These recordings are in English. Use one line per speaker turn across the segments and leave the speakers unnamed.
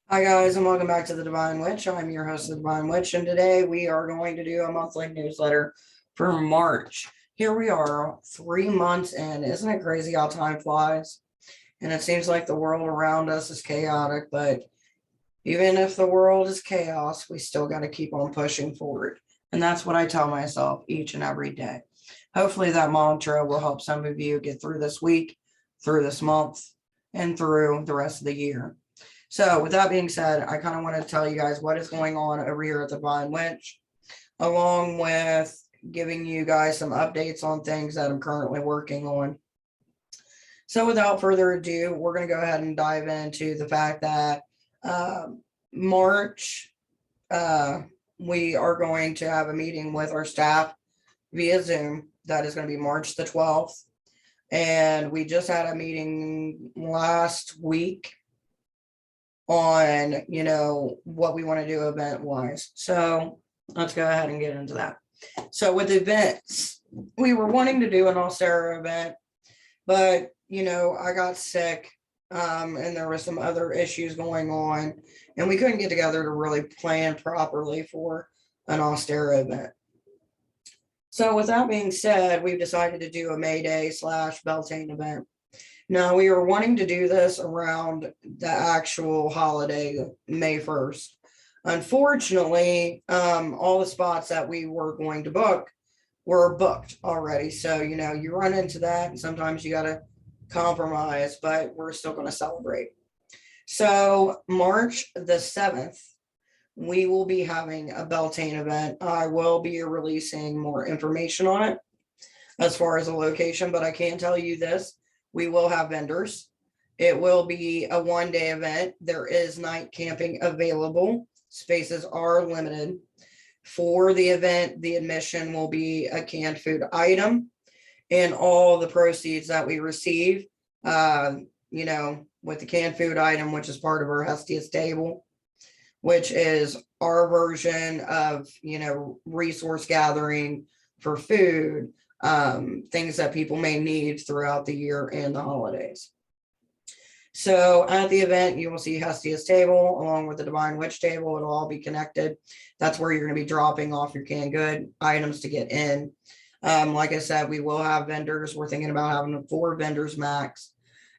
Hi guys, and welcome back to the Divine Witch. I'm your host, the Divine Witch, and today we are going to do a monthly newsletter for March. Here we are, 3 months in. Isn't it crazy how time flies? And it seems like the world around us is chaotic, but even if the world is chaos, we still got to keep on pushing forward. And that's what I tell myself each and every day. Hopefully, that mantra will help some of you get through this week, through this month, and through the rest of the year. So with that being said, I kind of want to tell you guys what is going on over here at the Divine Witch, along with giving you guys some updates on things that I'm currently working on. So without further ado, we're going to go ahead and dive into the fact that March, we are going to have a meeting with our staff via Zoom. That is going to be March the 12th. And we just had a meeting last week on, what we want to do event wise. So let's go ahead and get into that. So with events, we were wanting to do an All-Star event, but I got sick, and there were some other issues going on, and we couldn't get together to really plan properly for an All-Star event. So with that being said, we've decided to do a May Day / Beltane event. Now, we were wanting to do this around the actual holiday, May 1st. Unfortunately, all the spots that we were going to book were booked already. So, you run into that, and sometimes you got to compromise, but we're still going to celebrate. So, March the 7th, we will be having a Beltane event. I will be releasing more information on it as far as a location, but I can tell you this. We will have vendors. It will be a one-day event. There is night camping available. Spaces are limited. For the event, the admission will be a canned food item, and all the proceeds that we receive, with the canned food item, which is part of our Hestia's table, which is our version of, resource gathering for food, things that people may need throughout the year and the holidays. So at the event, you will see Hestia's table along with the Divine Witch table. It'll all be connected. That's where you're going to be dropping off your canned good items to get in. Like I said, we will have vendors. We're thinking about having 4 vendors max.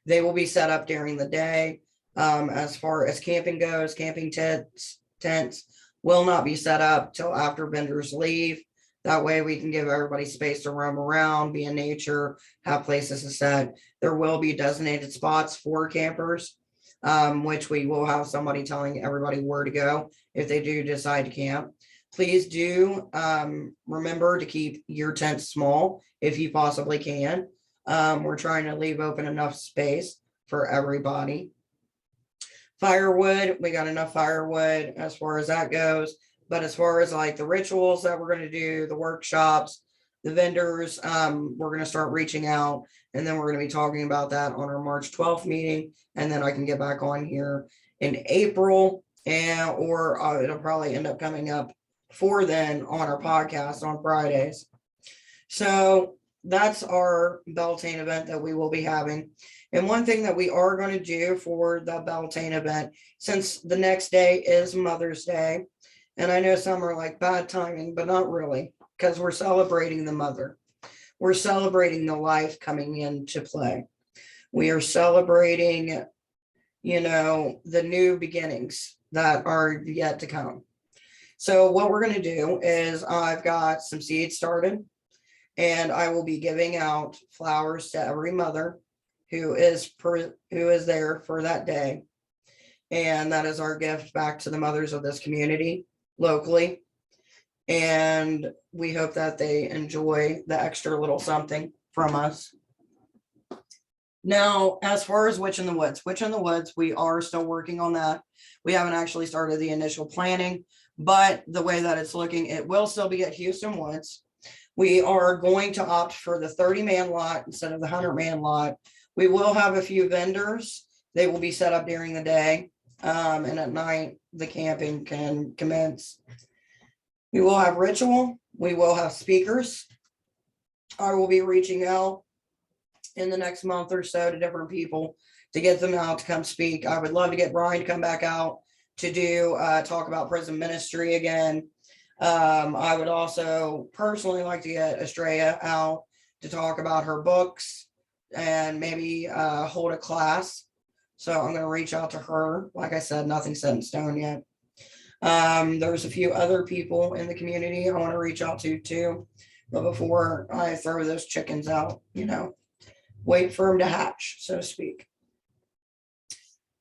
They will be set up during the day. As far as camping goes, camping tents will not be set up till after vendors leave. That way we can give everybody space to roam around, be in nature, have places to set. There will be designated spots for campers, which we will have somebody telling everybody where to go if they do decide to camp. Please do remember to keep your tent small if you possibly can. We're trying to leave open enough space for everybody. Firewood, we got enough firewood as far as that goes. But as far as like the rituals that we're going to do, the workshops, the vendors, we're going to start reaching out, and then we're going to be talking about that on our March 12th meeting. And then I can get back on here in April, or it'll probably end up coming up before then on our podcast on Fridays. So that's our Beltane event that we will be having. And one thing that we are going to do for the Beltane event, since the next day is Mother's Day, and I know some are like bad timing, but not really, because we're celebrating the mother. We're celebrating the life coming into play. We are celebrating, the new beginnings that are yet to come. So what we're going to do is I've got some seeds started, and I will be giving out flowers to every mother who is there for that day. And that is our gift back to the mothers of this community locally. And we hope that they enjoy the extra little something from us. Now, as far as Witch in the Woods, we are still working on that. We haven't actually started the initial planning, but the way that it's looking, it will still be at Houston Woods. We are going to opt for the 30-man lot instead of the 100-man lot. We will have a few vendors. They will be set up during the day, and at night, the camping can commence. We will have ritual. We will have speakers. I will be reaching out in the next month or so to different people to get them out to come speak. I would love to get Brian to come back out to do talk about prison ministry again. I would also personally like to get Estrella out to talk about her books and maybe hold a class. So I'm going to reach out to her. Like I said, nothing's set in stone yet. There's a few other people in the community I want to reach out to too. But before I throw those chickens out, wait for them to hatch, so to speak.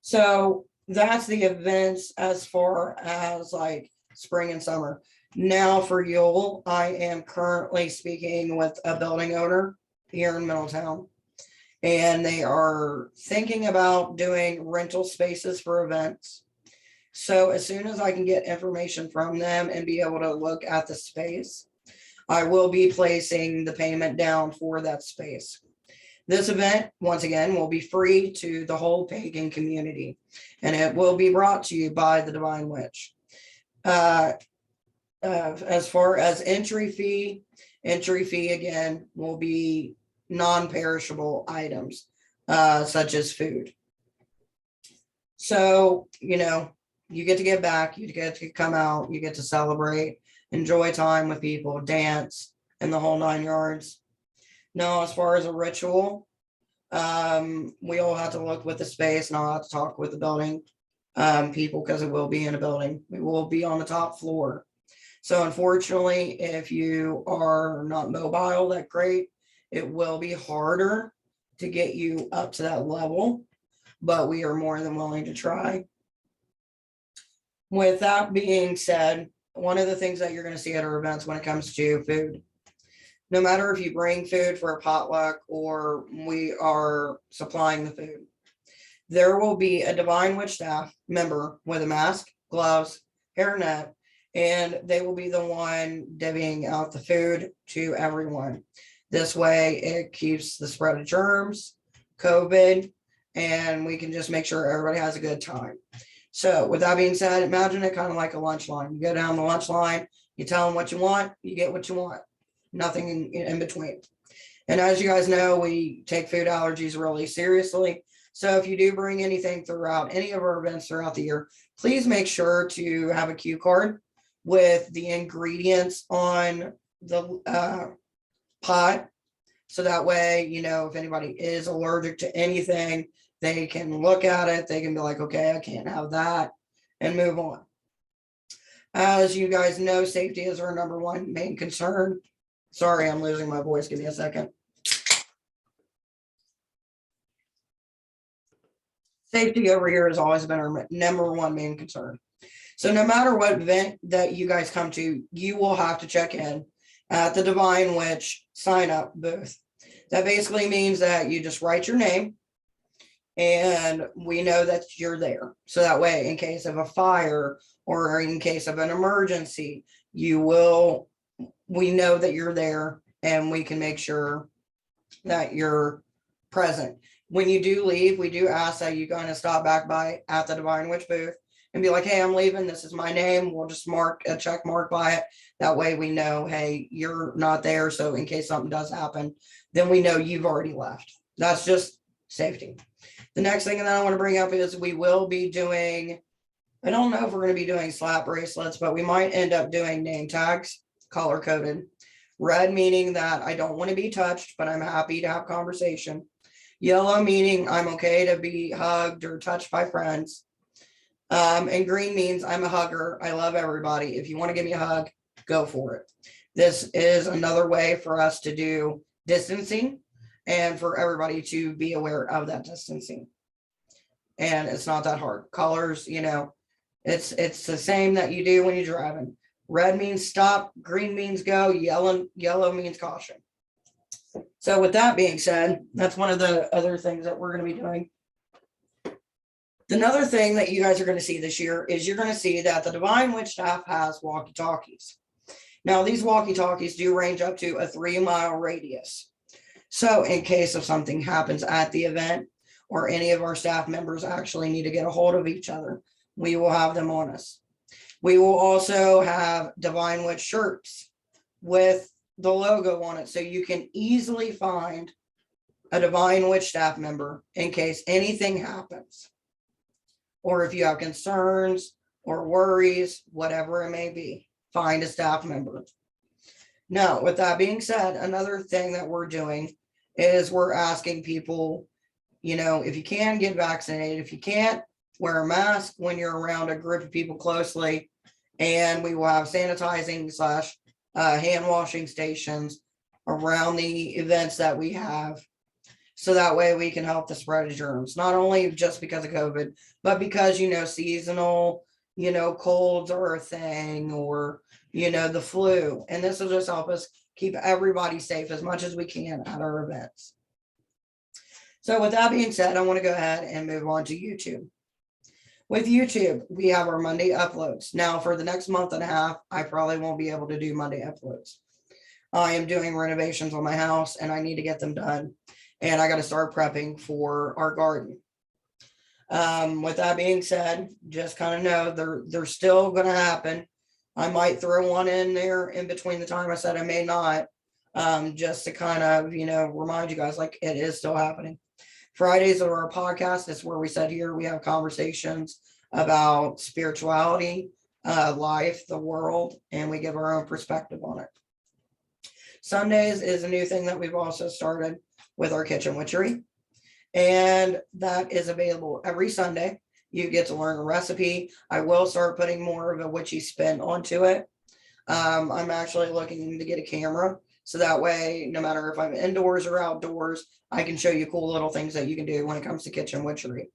So that's the events as far as like spring and summer. Now for Yule, I am currently speaking with a building owner here in Middletown, and they are thinking about doing rental spaces for events. So as soon as I can get information from them and be able to look at the space, I will be placing the payment down for that space. This event, once again, will be free to the whole pagan community, and it will be brought to you by the Devine Witch. As far as entry fee again will be non-perishable items, such as food. So, you get to give back, you get to come out, you get to celebrate, enjoy time with people, dance, and the whole 9 yards. Now, as far as a ritual, we all have to look with the space, and I'll have to talk with the building people, because it will be in a building. We will be on the top floor. So unfortunately, if you are not mobile that great, it will be harder to get you up to that level, but we are more than willing to try. With that being said, one of the things that you're going to see at our events when it comes to food, no matter if you bring food for a potluck or we are supplying the food, there will be a Devine Witch staff member with a mask, gloves, hairnet, and they will be the one divvying out the food to everyone. This way it keeps the spread of germs, COVID, and we can just make sure everybody has a good time. So with that being said, imagine it kind of like a lunch line. You go down the lunch line, you tell them what you want, you get what you want. Nothing in between. And as you guys know, we take food allergies really seriously. So if you do bring anything throughout any of our events throughout the year, please make sure to have a cue card with the ingredients on the pot. So that way, if anybody is allergic to anything, they can look at it. They can be like, okay, I can't have that, and move on. As you guys know, safety is our number one main concern. Sorry, I'm losing my voice. Give me a second. Safety over here has always been our number one main concern. So no matter what event that you guys come to, you will have to check in at the Devine Witch sign up booth. That basically means that you just write your name and we know that you're there. So that way, in case of a fire or in case of an emergency, we know that you're there and we can make sure that you're present. When you do leave, we do ask that you kind of stop back by at the Devine Witch booth and be like, hey, I'm leaving. This is my name. We'll just mark a check mark by it. That way we know, hey, you're not there. So in case something does happen, then we know you've already left. That's just safety. The next thing that I want to bring up is we will be doing, I don't know if we're going to be doing slap bracelets, but we might end up doing name tags, color coded. Red meaning that I don't want to be touched, but I'm happy to have conversation. Yellow meaning I'm okay to be hugged or touched by friends. And green means I'm a hugger. I love everybody. If you want to give me a hug, go for it. This is another way for us to do distancing and for everybody to be aware of that distancing. And it's not that hard. Colors, it's the same that you do when you're driving. Red means stop, green means go, yellow means caution. So with that being said, that's one of the other things that we're going to be doing. Another thing that you guys are going to see this year is you're going to see that the Devine Witch staff has walkie-talkies. Now, these walkie-talkies do range up to a 3-mile radius. So in case of something happens at the event or any of our staff members actually need to get a hold of each other, we will have them on us. We will also have Devine Witch shirts with the logo on it, so you can easily find a Devine Witch staff member in case anything happens. Or if you have concerns or worries, whatever it may be. Find a staff member. Now, with that being said, another thing that we're doing is we're asking people, if you can, get vaccinated. If you can't, wear a mask when you're around a group of people closely. And we will have sanitizing / hand washing stations around the events that we have. So that way we can help the spread of germs, not only just because of COVID, but because, seasonal, colds are a thing, or, the flu. And this will just help us keep everybody safe as much as we can at our events. So with that being said, I want to go ahead and move on to YouTube. With YouTube, we have our Monday uploads. Now, for the next month and a half, I probably won't be able to do Monday uploads. I am doing renovations on my house and I need to get them done. And I got to start prepping for our garden. With that being said, just kind of know they're still going to happen. I might throw one in there in between the time I said I may not, just to kind of, remind you guys like it is still happening. Fridays are our podcast. It's where we said here we have conversations about spirituality, life, the world, and we give our own perspective on it. Sundays is a new thing that we've also started with our kitchen witchery, and that is available every Sunday. You get to learn a recipe. I will start putting more of a witchy spin onto it. I'm actually looking to get a camera, so that way, no matter if I'm indoors or outdoors, I can show you cool little things that you can do when it comes to kitchen witchery.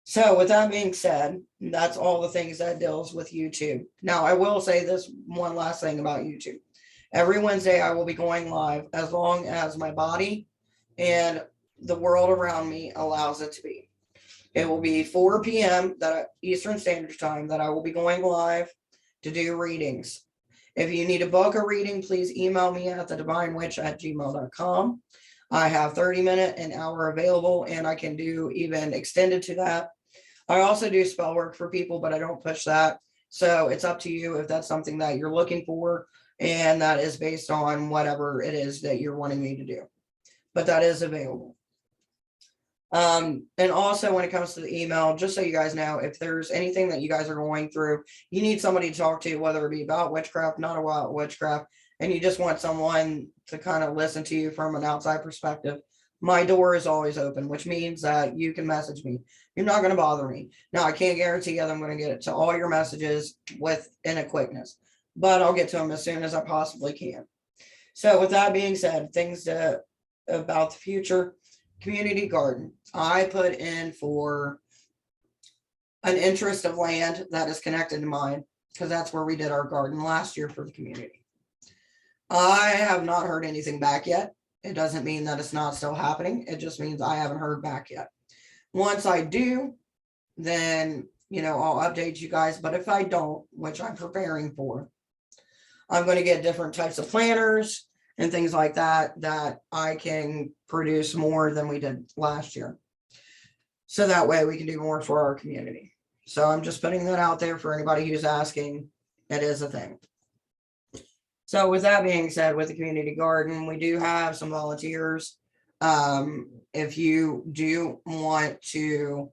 So with that being said, that's all the things that deals with YouTube. Now, I will say this one last thing about YouTube. Every Wednesday, I will be going live as long as my body and the world around me allows it to be. It will be 4 p.m. Eastern Standard Time that I will be going live to do readings. If you need to book a reading, please email me at thedivinewitch@gmail.com. I have 30-minute, an hour available, and I can do even extended to that. I also do spell work for people, but I don't push that. So it's up to you if that's something that you're looking for, and that is based on whatever it is that you're wanting me to do. But that is available. And also when it comes to the email, just so you guys know, if there's anything that you guys are going through, you need somebody to talk to, whether it be about witchcraft, not about witchcraft, and you just want someone to kind of listen to you from an outside perspective, my door is always open, which means that you can message me. You're not going to bother me. Now, I can't guarantee you that I'm going to get to all your messages within a quickness, but I'll get to them as soon as I possibly can. So with that being said, things about the future. Community garden. I put in for an interest of land that is connected to mine, because that's where we did our garden last year for the community. I have not heard anything back yet. It doesn't mean that it's not still happening. It just means I haven't heard back yet. Once I do, then, I'll update you guys. But if I don't, which I'm preparing for, I'm going to get different types of planters and things like that I can produce more than we did last year. So that way we can do more for our community. So I'm just putting that out there for anybody who's asking. It is a thing. So with that being said, with the community garden, we do have some volunteers. If you do want to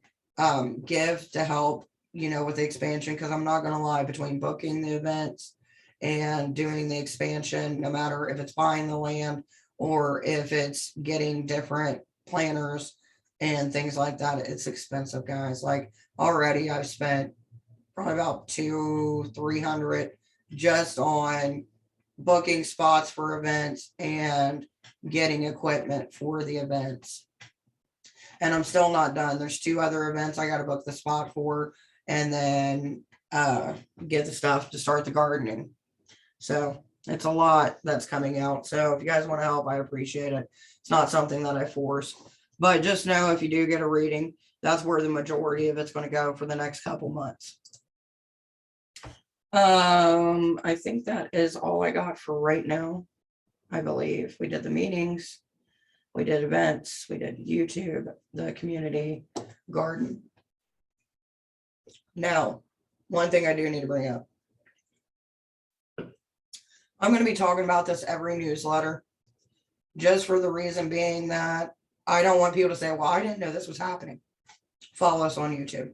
give to help, with the expansion, because I'm not going to lie, between booking the events and doing the expansion, no matter if it's buying the land or if it's getting different planters and things like that, it's expensive, guys. Like already I've spent probably about $200-300 just on booking spots for events and getting equipment for the events. And I'm still not done. There's 2 other events I got to book the spot for, and then get the stuff to start the gardening. So it's a lot that's coming out. So if you guys want to help, I appreciate it. It's not something that I force, but just know if you do get a reading, that's where the majority of it's going to go for the next couple months. I think that is all I got for right now. I believe we did the meetings, we did events, we did YouTube, the community garden. Now, one thing I do need to bring up. I'm going to be talking about this every newsletter, just for the reason being that I don't want people to say, well, I didn't know this was happening. Follow us on YouTube.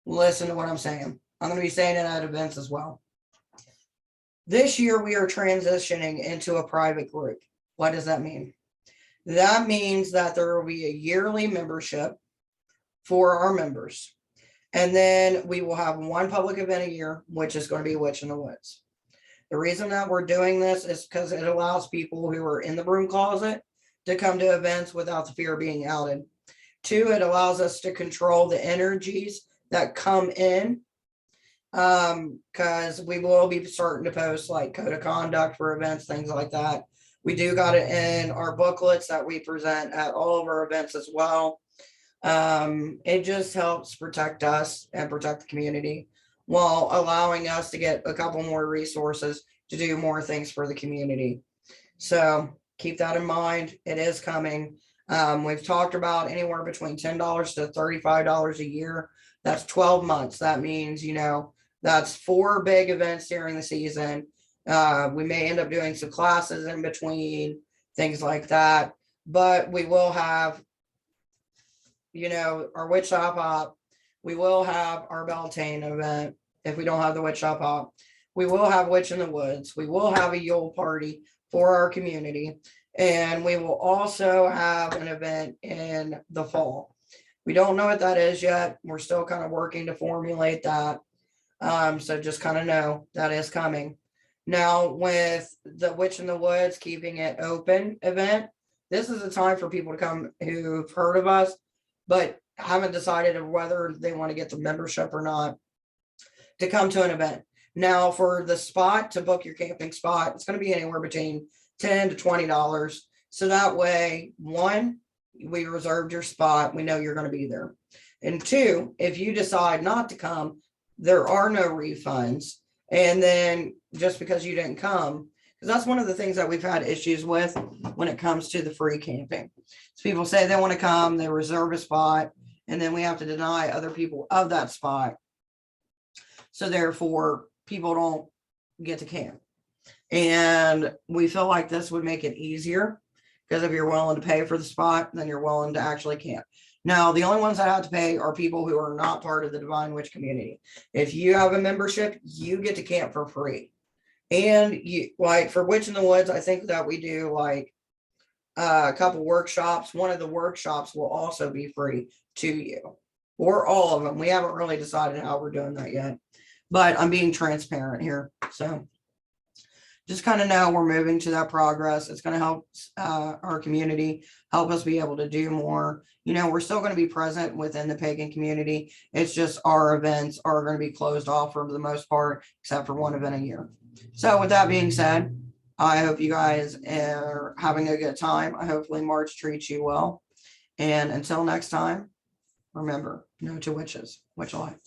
Listen to what I'm saying. I'm going to be saying it at events as well. This year, we are transitioning into a private group. What does that mean? That means that there will be a yearly membership for our members. And then we will have one public event a year, which is going to be Witch in the Woods. The reason that we're doing this is because it allows people who are in the broom closet to come to events without the fear of being outed. 2, it allows us to control the energies that come in, because we will be starting to post like code of conduct for events, things like that. We do got it in our booklets that we present at all of our events as well. It just helps protect us and protect the community while allowing us to get a couple more resources to do more things for the community. So keep that in mind. It is coming. We've talked about anywhere between $10 to $35 a year. That's 12 months. That means, that's 4 big events during the season. We may end up doing some classes in between, things like that. But we will have, our Witch Shop Hop. We will have our Beltane event if we don't have the Witch Shop Hop. We will have Witch in the Woods. We will have a Yule party for our community. And we will also have an event in the fall. We don't know what that is yet. We're still kind of working to formulate that. So just kind of know that is coming. Now, with the Witch in the Woods, keeping it open event, this is a time for people to come who've heard of us, but haven't decided whether they want to get the membership or not, to come to an event. Now, for the spot, to book your camping spot, it's going to be anywhere between $10 to $20. So that way, 1, we reserved your spot. We know you're going to be there. And 2, if you decide not to come, there are no refunds. And then just because you didn't come, because that's one of the things that we've had issues with when it comes to the free camping. So people say they want to come, they reserve a spot, and then we have to deny other people of that spot. So therefore, people don't get to camp. And we feel like this would make it easier, because if you're willing to pay for the spot, then you're willing to actually camp. Now, the only ones that have to pay are people who are not part of the Devine Witch community. If you have a membership, you get to camp for free. And you, like for Witch in the Woods, I think that we do like a couple workshops. One of the workshops will also be free to you, or all of them. We haven't really decided how we're doing that yet, but I'm being transparent here. So just kind of know we're moving to that progress. It's going to help our community, help us be able to do more. We're still going to be present within the pagan community. It's just our events are going to be closed off for the most part, except for one event a year. So with that being said, I hope you guys are having a good time. Hopefully March treats you well. And until next time, remember, no to witches. Witch life.